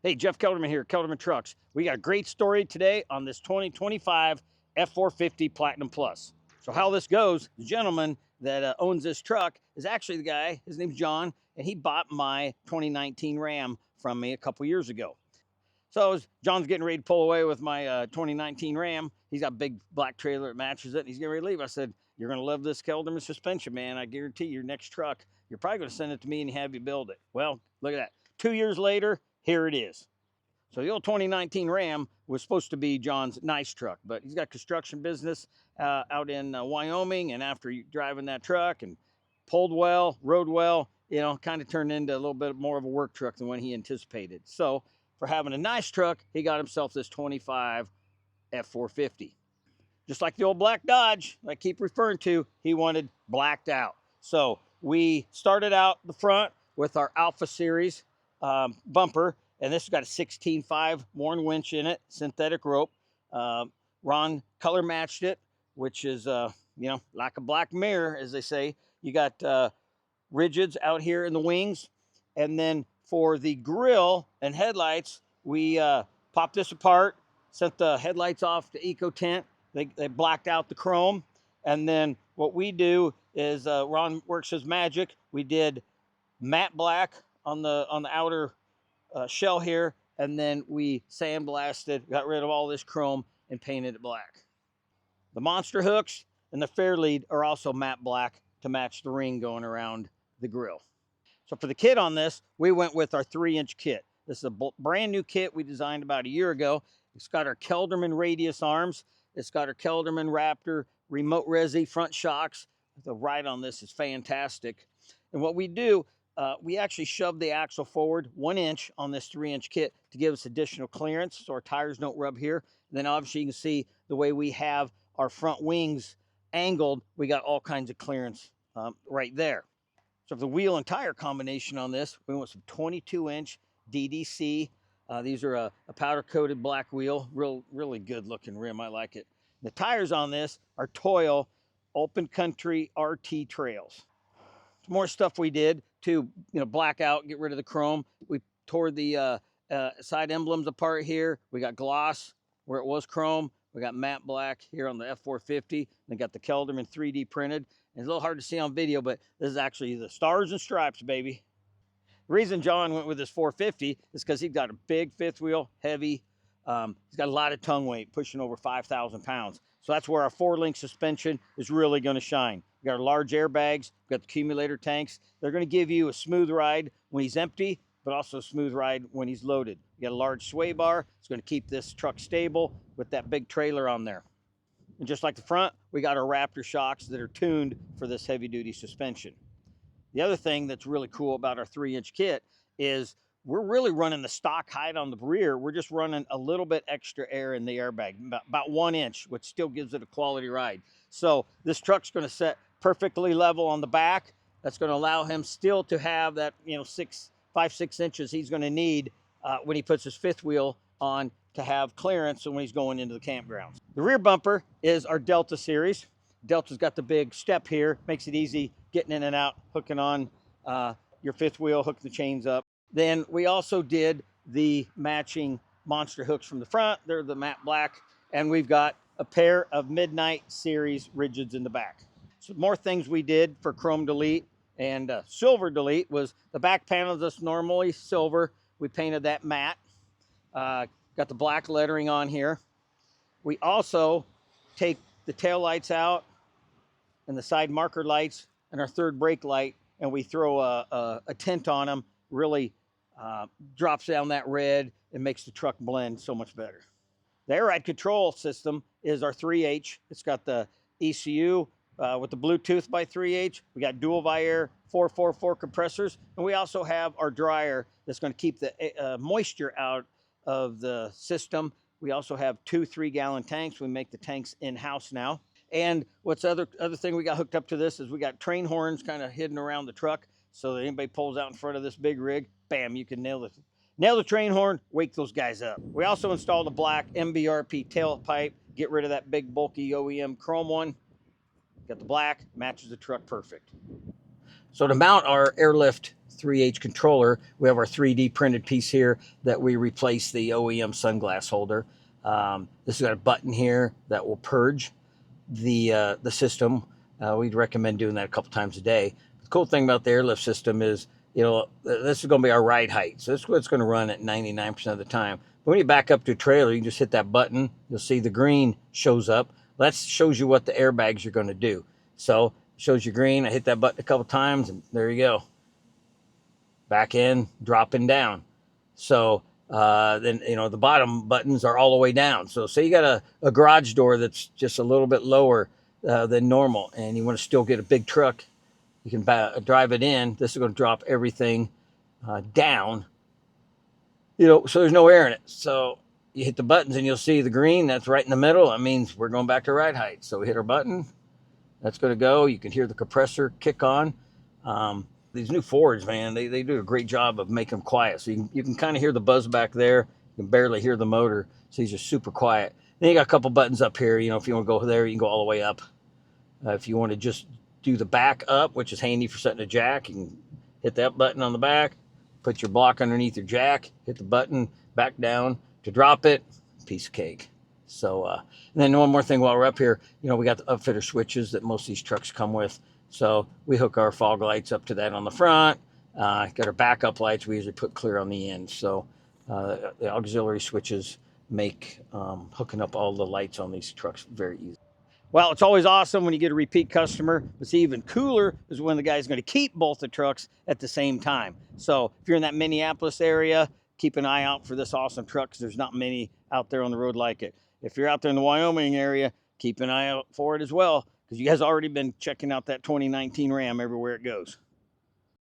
Hey, Jeff Kelderman here, Kelderman Trucks. We got a great story today on this 2025 F-450 Platinum Plus. So how this goes, the gentleman that owns this truck is actually the guy, his name's John, and he bought my 2019 Ram from me a couple years ago. So as John's getting ready to pull away with my 2019 Ram, he's got a big black trailer that matches it, and he's getting ready to leave. I said, you're gonna love this Kelderman suspension, man. I guarantee your next truck, you're probably gonna send it to me and have you build it. Well, look at that. 2 years later, here it is. So the old 2019 Ram was supposed to be John's nice truck, but he's got construction business out in Wyoming, and after driving that truck and pulled well, rode well, you know, kind of turned into a little bit more of a work truck than what he anticipated. So for having a nice truck, he got himself this 25 F-450. Just like the old black Dodge I keep referring to, he wanted blacked out. So we started out the front with our Alpha Series bumper, and this has got a 16.5 Warn winch in it, synthetic rope. Ron color matched it, which is, you know, like a black mirror, as they say. You got rigids out here in the wings. And then for the grill and headlights, we popped this apart, sent the headlights off to Eco Tint. They blacked out the chrome. And then what we do is, Ron works his magic. We did matte black on the outer shell here, and then we sandblasted, got rid of all this chrome, and painted it black. The monster hooks and the fair lead are also matte black to match the ring going around the grill. So for the kit on this, we went with our 3-inch kit. This is a brand new kit we designed about a year ago. It's got our Kelderman radius arms. It's got our Kelderman Raptor remote resi front shocks. The ride on this is fantastic. And what we do, we actually shove the axle forward 1 inch on this 3-inch kit to give us additional clearance so our tires don't rub here. And then obviously you can see the way we have our front wings angled, we got all kinds of clearance right there. So for the wheel and tire combination on this, we went some 22-inch DDC. These are a powder-coated black wheel, really good looking rim, I like it. The tires on this are Toil Open Country RT Trails. Some more stuff we did to, black out, get rid of the chrome. We tore the side emblems apart here. We got gloss where it was chrome. We got matte black here on the F-450. They got the Kelderman 3D printed. And it's a little hard to see on video, but this is actually the stars and stripes, baby. The reason John went with this 450 is because he's got a big fifth wheel, heavy. He's got a lot of tongue weight, pushing over 5,000 pounds. So that's where our 4-link suspension is really going to shine. We got our large airbags, we got the accumulator tanks. They're going to give you a smooth ride when he's empty, but also a smooth ride when he's loaded. You got a large sway bar. It's going to keep this truck stable with that big trailer on there. And just like the front, we got our Raptor shocks that are tuned for this heavy-duty suspension. The other thing that's really cool about our 3-inch kit is we're really running the stock height on the rear. We're just running a little bit extra air in the airbag, about 1 inch, which still gives it a quality ride. So this truck's going to set perfectly level on the back. That's going to allow him still to have that, 5-6 inches he's going to need when he puts his fifth wheel on to have clearance when he's going into the campgrounds. The rear bumper is our Delta series. Delta's got the big step here, makes it easy getting in and out, hooking on your fifth wheel, hooking the chains up. Then we also did the matching monster hooks from the front. They're the matte black, and we've got a pair of Midnight Series rigids in the back. So more things we did for chrome delete and silver delete was the back panel that's normally silver. We painted that matte. Got the black lettering on here. We also take the tail lights out and the side marker lights and our third brake light, and we throw a tint on them. Really drops down that red and makes the truck blend so much better. The Airide Control system is our 3H. It's got the ECU with the Bluetooth by 3H. We got dual Viair 444 compressors, and we also have our dryer that's going to keep the moisture out of the system. We also have 2 3-gallon tanks. We make the tanks in-house now. And what's other thing we got hooked up to this is we got train horns kind of hidden around the truck, so that anybody pulls out in front of this big rig, bam, you can nail the train horn, wake those guys up. We also installed a black MBRP tailpipe, get rid of that big bulky OEM chrome one. Got the black, matches the truck perfect. So to mount our Airlift 3H controller, we have our 3D printed piece here that we replace the OEM sunglass holder. This has got a button here that will purge the system. We'd recommend doing that a couple times a day. The cool thing about the Airlift system is, this is going to be our ride height. So this is what it's going to run at 99% of the time. But when you back up to a trailer, you can just hit that button. You'll see the green shows up. That shows you what the airbags are going to do. So it shows you green. I hit that button a couple times, and there you go. Back in, dropping down. So then, the bottom buttons are all the way down. So say you got a garage door that's just a little bit lower than normal, and you want to still get a big truck, you can drive it in. This is going to drop everything down, so there's no air in it. So you hit the buttons and you'll see the green, that's right in the middle. That means we're going back to ride height. So we hit our button, that's going to go. You can hear the compressor kick on. These new Fords, man, they do a great job of making them quiet. So you can kind of hear the buzz back there. You can barely hear the motor. So these are super quiet. Then you got a couple buttons up here. If you want to go there, you can go all the way up. If you want to just do the back up, which is handy for setting a jack, you can hit that button on the back, put your block underneath your jack, hit the button, back down to drop it, piece of cake. So, and then one more thing while we're up here, we got the upfitter switches that most of these trucks come with. So we hook our fog lights up to that on the front. Got our backup lights. We usually put clear on the end. So the auxiliary switches make hooking up all the lights on these trucks very easy. Well, it's always awesome when you get a repeat customer. What's even cooler is when the guy's going to keep both the trucks at the same time. So if you're in that Minneapolis area, keep an eye out for this awesome truck, because there's not many out there on the road like it. If you're out there in the Wyoming area, keep an eye out for it as well, because you guys already been checking out that 2019 Ram everywhere it goes.